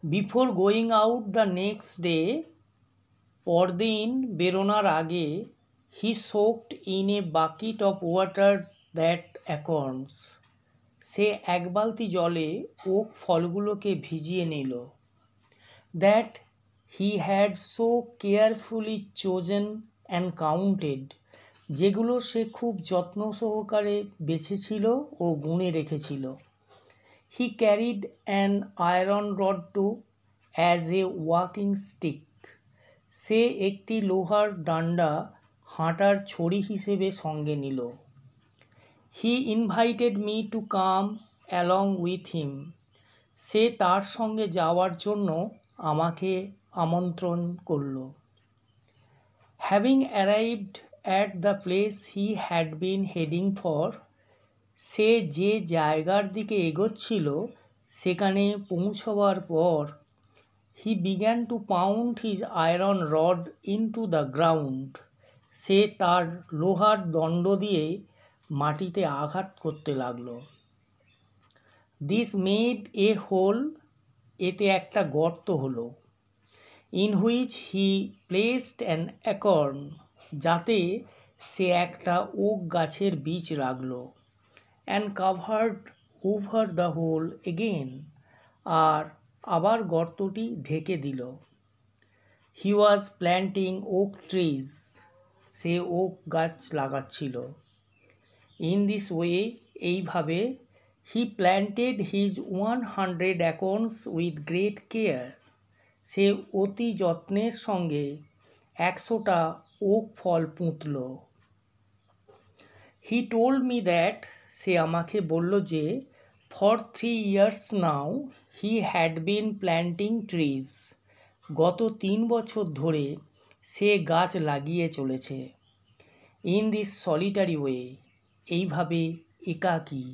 Before going out the next day, পরদিন বেরোনোর আগে, he soaked in a bucket of water that acorns, সে এক বালতি জলে ওক ফলগুলোকে ভিজিয়ে নিল। That he had so carefully chosen and counted, যেগুলো সে খুব যত্ন সহকারে বেছেছিল ও গুণে রেখেছিল। He carried an iron rod to as a walking stick, সে একটি লোহার ডান্ডা হাঁটার ছড়ি হিসেবে সঙ্গে নিল। He invited me to come along with হিম, সে তার সঙ্গে যাওয়ার জন্য আমাকে আমন্ত্রণ করল। Having arrived at the place he had been heading for, সে যে জায়গার দিকে এগোচ্ছিল সেখানে পৌঁছবার পর, he began to pound his iron rod into the ground, সে তার লোহার দণ্ড দিয়ে মাটিতে আঘাত করতে লাগল। দিস মেড এ হোল, এতে একটা গর্ত হলো। In which he placed an acorn, যাতে সে একটা ওক গাছের বীজ রাখল। And covered over the hole again, আর আবার গর্তটি ঢেকে দিল। He was planting oak trees, সে ওক গাছ লাগাচ্ছিল। ইন দিস ওয়ে, এইভাবে, he planted his 100 acorns with great care, সে অতি যত্নের সঙ্গে 100টা ওক ফল পুঁতল। হি টোল্ড মি দ্যাট, সে আমাকে বলল যে for 3 years now he had bin planting trees, গত 3 বছর ধরে সে গাছ লাগিয়ে চলেছে। ইন দিস সলিটারি ওয়ে, এইভাবে একাকী।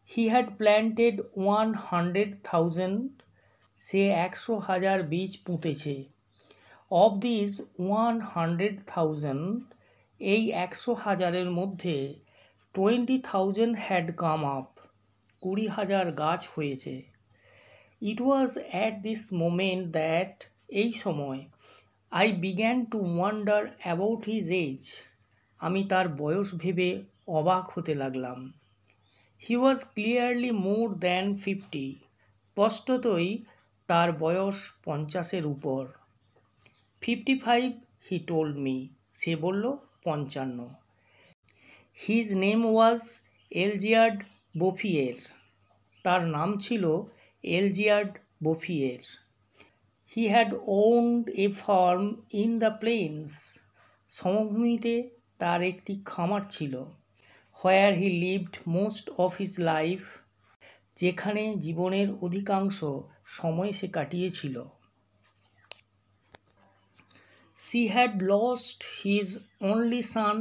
হি হ্যাড প্ল্যান্টেড 100,000, সে 100,000 বীজ পুঁতেছে। অফ দিস 100,000, এই 100,000-এর মধ্যে 20,000 হ্যাড কাম আপ, 20,000 গাছ হয়েছে। It was at this moment that, এই সময়, I began to wonder about his age, আমি তার বয়স ভেবে অবাক হতে লাগলাম। হি ওয়াজ ক্লিয়ারলি মোর দ্যান 50, স্পষ্টতই তার বয়স 50-এর উপর। 55, হি টোল্ড মি, সে বলল 55। হিজ নেম ওয়াজ এলজিয়ার্ড বোফিয়ের, তার নাম ছিল Elzeard Bouffier. He had owned a farm in the plains, সমভূমিতে তার একটি খামার ছিল। Where he lived most of his life, যেখানে জীবনের অধিকাংশ সময় সে কাটিয়েছিল। She had lost his only son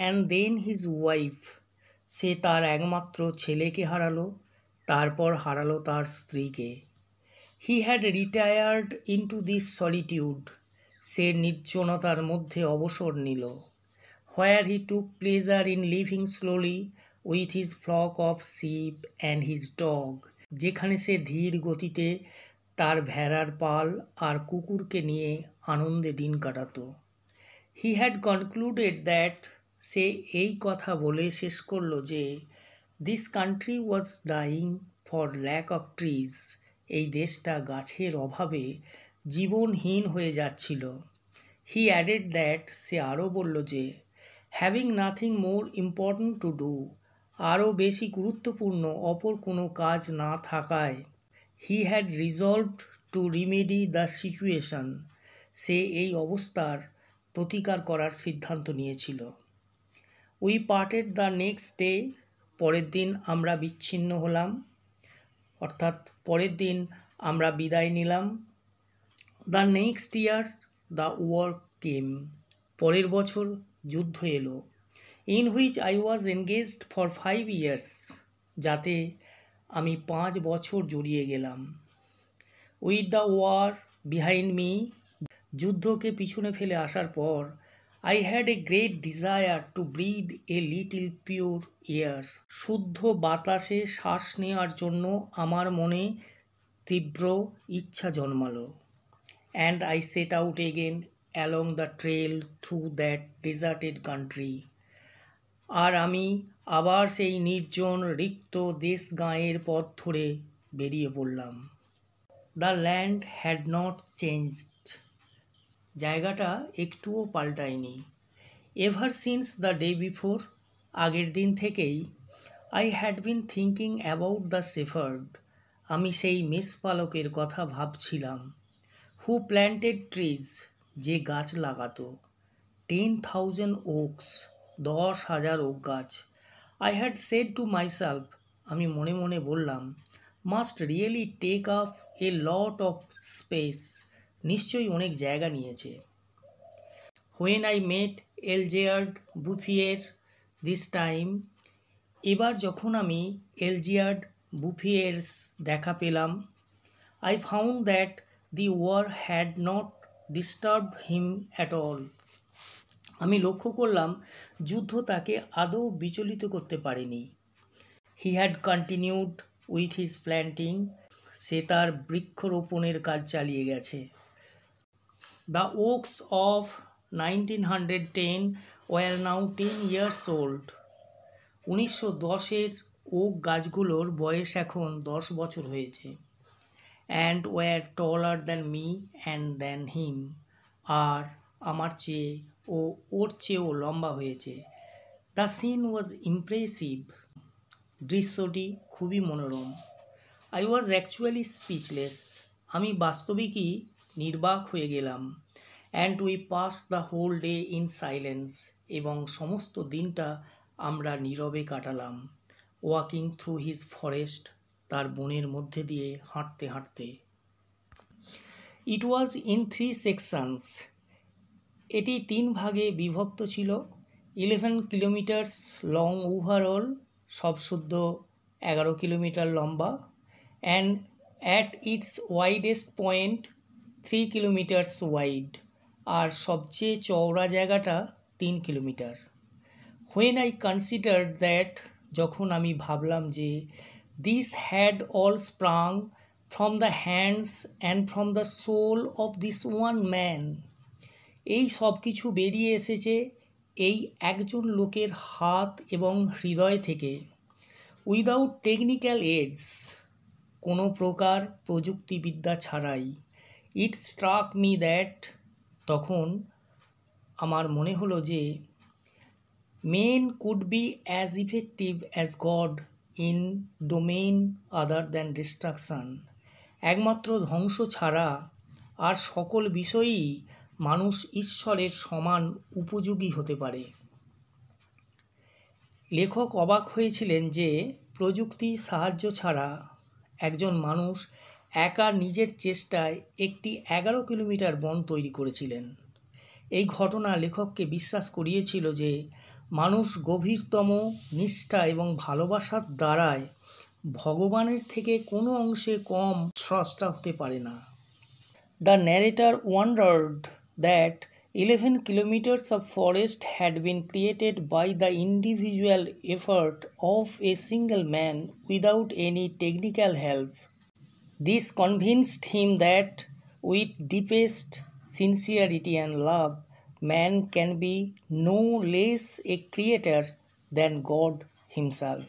and then his wife, সে তার একমাত্র ছেলেকে হারালো, তারপর হারালো তার স্ত্রীকে। He had retired into this solitude, সে নির্জনতার মধ্যে অবসর নিল। Where he took pleasure in living slowly with his flock of sheep and his dog, যেখানে সে ধীর গতিতে তার ভেড়ার পাল আর কুকুরকে নিয়ে আনন্দে দিন কাটাতো। হি হ্যাড কনক্লুডেড দ্যাট, সে এই কথা বলে শেষ করল যে this country was dying for lack of trees, এই দেশটা গাছের অভাবে জীবনহীন হয়ে যাচ্ছিল। হি অ্যাডেড দ্যাট, সে আরও বলল যে having nothing more important to do, আরও বেশি গুরুত্বপূর্ণ অপর কোনো কাজ না থাকায়, he had resolved to remedy the situation, সে এই অবস্থার প্রতিকার করার সিদ্ধান্ত নিয়েছিল। We parted the next day, পরের দিন আমরা বিচ্ছিন্ন হলাম, অর্থাৎ পরের দিন আমরা বিদায় নিলাম। The next year the war came, পরের বছর যুদ্ধ এলো। In which I was engaged for 5 years, যাতে আমি 5 বছর জড়িয়ে গেলাম। With the war behind me, যুদ্ধকে পিছনে ফেলে আসার পর, I had a great desire to breathe a little pure air, শুদ্ধ বাতাসে শ্বাস নেওয়ার জন্য আমার মনে তীব্র ইচ্ছা জন্মালো। And I set out again along the trail through that deserted country. আর আমি আবার সেই নির্জন রিক্ত দেশ গাঁয়ের পথ ধরে বেরিয়ে পড়লাম। The land had not changed. জায়গাটা একটুও পাল্টায়নি। Ever since the day before, আগের দিন থেকেই, I had been thinking about the shepherd, আমি সেই মেষপালকের কথা ভাবছিলাম। হু প্ল্যান্টেড ট্রিজ, যে গাছ লাগাতো। 10,000 ওকস, 10,000 ওক গাছ। I had said to myself, আমি মনে মনে বললাম, must really take up a lot of space, নিশ্চয়ই অনেক জায়গা নিয়েছে। When I met Elzeard Bouffier this time, এবার যখন আমি এলজিয়ার্ড বুফিয়ের দেখা পেলাম, I found that the war had not disturbed him at all. আমি লক্ষ্য করলাম যুদ্ধ তাকে আদৌ বিচলিত করতে পারেনি। He had continued with his planting, সে তার বৃক্ষরোপণের কাজ চালিয়ে গেছে। The oaks of 1910 were now 10 years old. 1910-এর ওক গাছগুলোর বয়স এখন 10 বছর হয়েছে। And were taller than me and than him, আর আমার চেয়ে ও ওর চেয়েও লম্বা হয়েছে। দ্য সিন ওয়াজ ইমপ্রেসিভ, দৃশ্যটি খুবই মনোরম। আই ওয়াজ অ্যাকচুয়ালি স্পিচলেস, আমি বাস্তবিকই নির্বাক হয়ে গেলাম। And we pass the whole day in silence, এবং সমস্ত দিনটা আমরা নীরবে কাটালাম। ওয়াকিং থ্রু হিজ ফরেস্ট, তার বনের মধ্যে দিয়ে হাঁটতে হাঁটতে। ইট ওয়াজ ইন 3 sections, এটি 3 ভাগে বিভক্ত ছিল। 11 কিলোমিটার্স লং ওভারঅল, সব শুদ্ধ 11 কিলোমিটার লম্বা। And at its widest point 3 kilometres wide, আর সবচেয়ে চওড়া জায়গাটা 3 kilometre. When I considered that, যখন আমি ভাবলাম যে, this had all sprung from the hands and from the soul of this one man, এই সব কিছু বেরিয়ে এসেছে এই একজন লোকের হাত এবং হৃদয় থেকে। উইদাউট টেকনিক্যাল এডস, কোনো প্রকার প্রযুক্তিবিদ্যা ছাড়াই। ইট স্ট্রাক মি দ্যাট, তখন আমার মনে হলো যে, men could be as effective as God in domain other than destruction, একমাত্র ধ্বংস ছাড়া আর সকল বিষয়েই মানুষ ঈশ্বরের সমান উপযোগী হতে পারে। লেখক অবাক হয়েছিলেন যে প্রযুক্তি সাহায্য ছাড়া একজন মানুষ একা নিজের চেষ্টায় একটি 11 কিলোমিটার বন তৈরি করেছিলেন। এই ঘটনা লেখককে বিশ্বাস করিয়েছিল যে মানুষ গভীরতম নিষ্ঠা এবং ভালোবাসার দ্বারায় ভগবানের থেকে কোনো অংশে কম স্রষ্টা হতে পারে না। The narrator wondered that 11 kilometers of forest had been created by the individual effort of a single man without any technical help. This convinced him that with deepest sincerity and love, man can be no less a creator than God himself.